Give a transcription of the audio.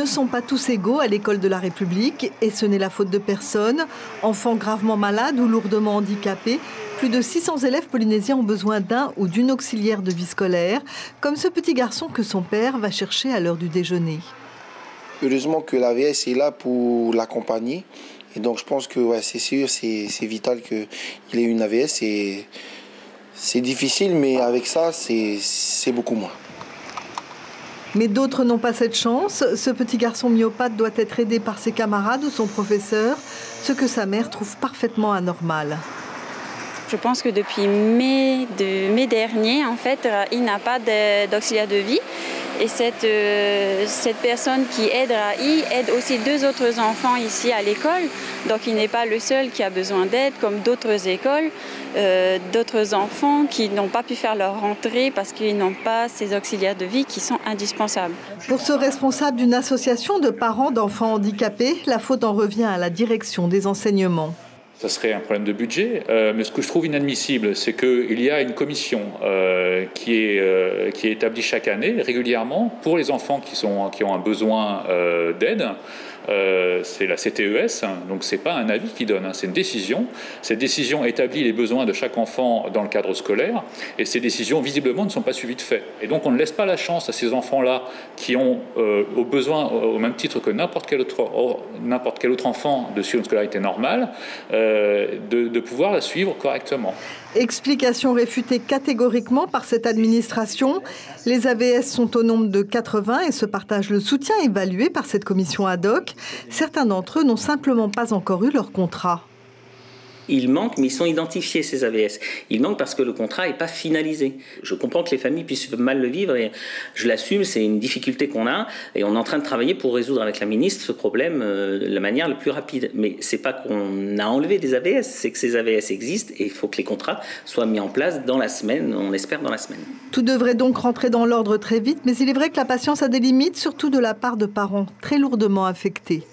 ne sont pas tous égaux à l'école de la République et ce n'est la faute de personne. Enfants gravement malades ou lourdement handicapés, plus de 600 élèves polynésiens ont besoin d'un ou d'une auxiliaire de vie scolaire, comme ce petit garçon que son père va chercher à l'heure du déjeuner. Heureusement que l'AVS est là pour l'accompagner. Et donc je pense que c'est sûr, c'est vital qu'il ait une AVS. C'est difficile, mais avec ça, c'est beaucoup moins. Mais d'autres n'ont pas cette chance. Ce petit garçon myopathe doit être aidé par ses camarades ou son professeur, ce que sa mère trouve parfaitement anormal. Je pense que depuis mai dernier, en fait, il n'a pas d'auxiliaire de vie. Et cette personne qui aide Rahi aide aussi 2 autres enfants ici à l'école. Donc il n'est pas le seul qui a besoin d'aide, comme d'autres écoles, d'autres enfants qui n'ont pas pu faire leur rentrée parce qu'ils n'ont pas ces auxiliaires de vie qui sont indispensables. Pour ce responsable d'une association de parents d'enfants handicapés, la faute en revient à la direction des enseignements. Ça serait un problème de budget, mais ce que je trouve inadmissible, c'est qu'il y a une commission qui est établie chaque année, régulièrement, pour les enfants qui ont un besoin d'aide. C'est la CTES, donc ce n'est pas un avis qui donne, c'est une décision. Cette décision établit les besoins de chaque enfant dans le cadre scolaire, et ces décisions, visiblement, ne sont pas suivies de fait. Et donc on ne laisse pas la chance à ces enfants-là qui ont au besoin, au même titre que n'importe quel autre enfant de suivre une scolarité normale, de pouvoir la suivre correctement. Explication réfutée catégoriquement par cette administration. Les AVS sont au nombre de 80 et se partagent le soutien évalué par cette commission ad hoc. Certains d'entre eux n'ont simplement pas encore eu leur contrat. Ils manquent, mais ils sont identifiés, ces AVS. Ils manquent parce que le contrat n'est pas finalisé. Je comprends que les familles puissent mal le vivre et je l'assume, c'est une difficulté qu'on a et on est en train de travailler pour résoudre avec la ministre ce problème de la manière la plus rapide. Mais ce n'est pas qu'on a enlevé des AVS, c'est que ces AVS existent et il faut que les contrats soient mis en place dans la semaine, on espère dans la semaine. Tout devrait donc rentrer dans l'ordre très vite, mais il est vrai que la patience a des limites, surtout de la part de parents très lourdement affectés.